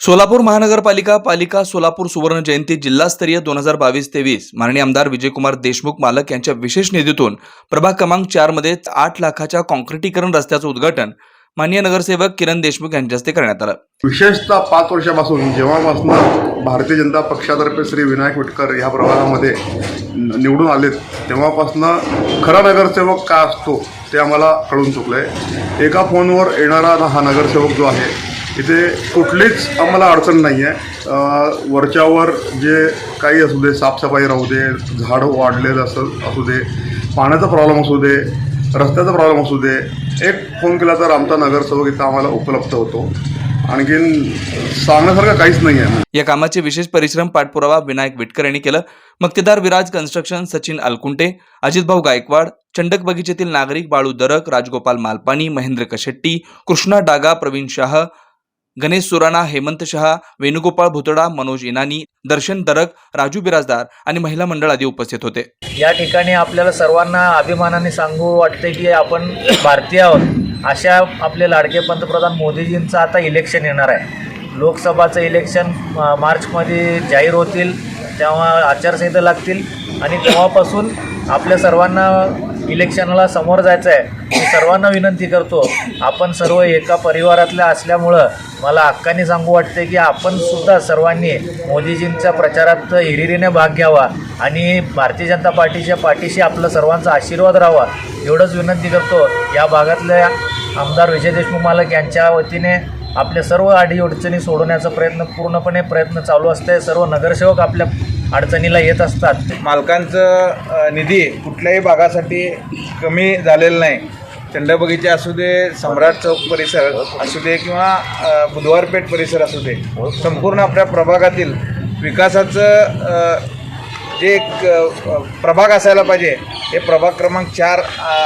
सोलापूर महानगरपालिका पालिका सोलापूर सुवर्ण जयंती जिल्हास्तरीय 2022-23 माननीय आमदार विजयकुमार देशमुख मालक यांच्या विशेष निधीतून प्रभाग क्रमांक 4 मध्ये 8 लाखाच्या काँक्रिटीकरण रस्त्याचं उद्घाटन माननीय नगरसेवक किरण देशमुख यांच्या हस्ते करण्यात आलं। विशेषतः 5 वर्षापासून जेव्हापासून भारतीय जनता पक्षातर्फे श्री विनायक विटकर ह्या प्रभागामध्ये निवडून आलेत तेव्हापासून खरा नगरसेवक काय असतो ते आम्हाला कळून चुकलंय। एका फोनवर येणारा हा नगरसेवक जो आहे इथे कुठलीच आम्हाला अडचण नाही आहे। वरच्यावर जे काही असू दे, साफसफाई राहू दे, झाडं वाढलेलं असू दे, पाण्याचा प्रॉब्लेम असू दे, रस्त्याचा प्रॉब्लेम असू दे, एक फोन केला तर आमचा नगरसेवक इथं आम्हाला उपलब्ध होतो। आणखीन सांगण्यासारखं काहीच नाही आहे। या कामाचे विशेष परिश्रम पाठपुरावा विनायक विटकर यांनी केलं। मक्तेदार विराज कन्स्ट्रक्शन, सचिन अलकुंटे, अजितभाऊ गायकवाड, चंडक बगीचेतील नागरिक बाळू दरक, राजगोपाल मालपानी, महेंद्र कशेट्टी, कृष्णा डागा, प्रवीण शाह, गणेश सुराणा, हेमंत शहा, वेणुगोपाळ भुतडा, मनोज इनानी, दर्शन दरक, राजू बिराजदार आणि महिला मंडळ आदी उपस्थित होते। या ठिकाणी आपल्याला सर्वांना अभिमानाने सांगू वाटते की आपण भारतीय आहोत। अशा आपले लाडके पंतप्रधान मोदीजींचं आता इलेक्शन येणार आहे। लोकसभाचं इलेक्शन मार्चमध्ये जाहीर होतील, तेव्हा आचारसंहिता लागतील आणि तेव्हापासून आपल्या सर्वांना इलेक्शनला समोर जायचं आहे। मी सर्वांना विनंती करतो, आपण सर्व एका परिवारातल्या असल्यामुळं मला हक्काने सांगू वाटते की आपण सुद्धा सर्वांनी मोदीजींच्या प्रचारात हिरिरीने भाग घ्यावा आणि भारतीय जनता पार्टीच्या पाठीशी आपला सर्वांचा आशीर्वाद राहावा एवढंच विनंती करतो। या भागातल्या आमदार विजय देशमुख मालक यांच्या वतीने आपले सर्व अडीअडचणी सोडवण्याचा पूर्णपणे प्रयत्न चालू असते। सर्व नगरसेवक आपल्या अडचणीला येत असतात। मालकांचं निधी कुठल्याही भागासाठी कमी झालेला नाही। चंडबगीचे असू दे, सम्राट चौक परिसर असू दे किंवा बुधवारपेठ परिसर असू दे, संपूर्ण आपल्या प्रभागातील विकासाचं जे एक प्रभाग असायला पाहिजे हे प्रभाग क्रमांक 4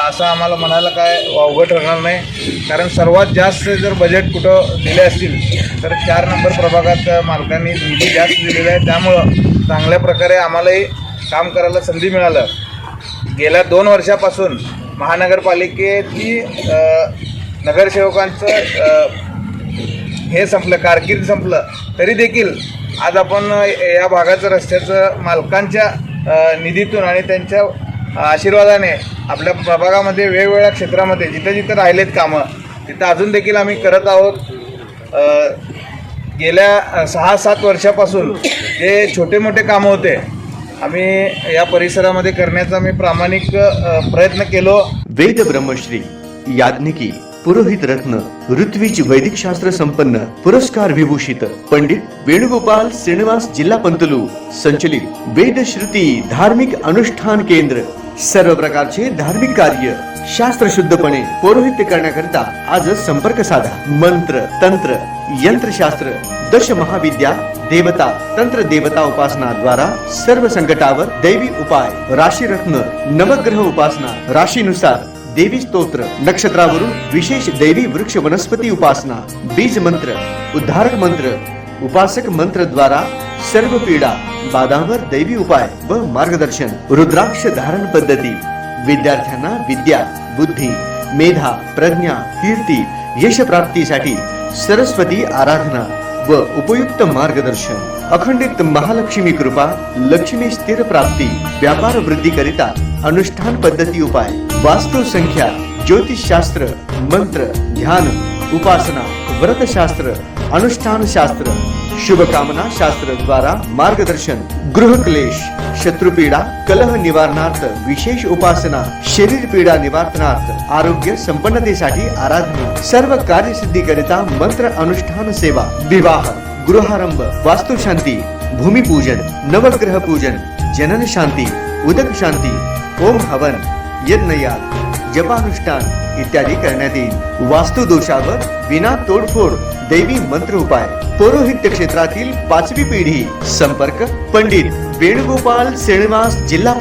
असं आम्हाला म्हणायला काय अवघड ठरणार नाही। कारण सर्वात जास्त जर बजेट कुठं दिले असतील तर 4 नंबर प्रभागात मालकांनी निधी जास्त दिलेला आहे। त्यामुळं चांगल्या प्रकारे आम्हालाही काम करायला संधी मिळालं। गेल्या 2 वर्षापासून महानगरपालिकेची नगरसेवकांचं हे संपलं, कारकीर्द संपलं, तरी देखील आज आपण या भागाचं रस्त्याचं मालकांच्या निधीतून आणि त्यांच्या आशीर्वादाने आपल्या प्रभागामध्ये वेगवेगळ्या क्षेत्रामध्ये जिथं जिथं राहिलेत कामं तिथं अजून देखील आम्ही करत आहोत। गेल्या 6-7 वर्षापासून जे छोटे मोठे कामं होते आम्ही या परिसरामध्ये करण्याचा मी प्रामाणिक प्रयत्न केलो। वेद ब्रह्मश्री याज्ञिकी पुरोहित रत्न ऋत्विज वैदिक शास्त्र संपन्न पुरस्कार विभूषित पंडित वेणुगोपाल श्रीनिवास जिल्हा पंतलू संचलित वेद श्रुती धार्मिक अनुष्ठान केंद्र सर्व प्रकारचे धार्मिक कार्य शास्त्रशुद्धपणे पौरोहित्य करण्याकरिता आजच संपर्क साधा। मंत्र, तंत्र, यंत्रशास्त्र, दश महाविद्या, देवता, तंत्र देवता उपासना द्वारा सर्व संकटावर दैवी उपाय, राशी रत्न, नवग्रह उपासना, राशीनुसार देवी स्तोत्र, नक्षत्रावरून विशेष दैवी वृक्ष वनस्पती उपासना, बीज मंत्र, उद्धारक मंत्र, उपासक मंत्र द्वारा सर्व पीडा बाधांवर दैवी उपाय व मार्गदर्शन, रुद्राक्ष धारण पद्धती, विद्यार्थ्यांना विद्या, बुद्धी, मेधा, प्रज्ञा, कीर्ती, यश प्राप्तीसाठी सरस्वती आराधना व उपयुक्त मार्गदर्शन, अखंडित महालक्ष्मी कृपा, लक्ष्मी स्थिर प्राप्ती, व्यापार वृद्धी करिता अनुष्ठान पद्धती उपाय, वास्तु संख्या, ज्योतिष शास्त्र, मंत्र, ध्यान, उपासना, व्रत शास्त्र, अनुष्ठान शास्त्र, शुभकामना शास्त्र द्वारा मार्गदर्शन, गृह क्लेश, शत्रुपीडा, कलह निवारणार्थ विशेष उपासना, शरीर पीडा निवारणार्थ आरोग्य संपन्नतेसाठी आराधना, सर्व कार्यसिद्धी करिता मंत्र अनुष्ठान सेवा, विवाह, गृहारंभ, वास्तुशांती, भूमिपूजन, नवग्रह पूजन, जनन शांती, उदक शांती, ओम हवन, यज्ञयाग, जपानुष्ठान इत्यादी करण्यात येईल। वास्तु दोषावर विना तोडफोड दैवी मंत्र उपाय, पौरोहित्य क्षेत्रातील 5वी पिढी। संपर्क पंडित वेणुगोपाल श्रीनिवास जिल्हा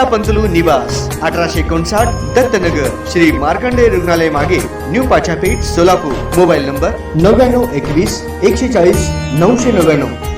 पंतलू निवास 1859 दत्तनगर, श्री मार्कंडेय रुग्णालय मागे, new Pachhapeth, Solapur. Mobile number 9921 140 999।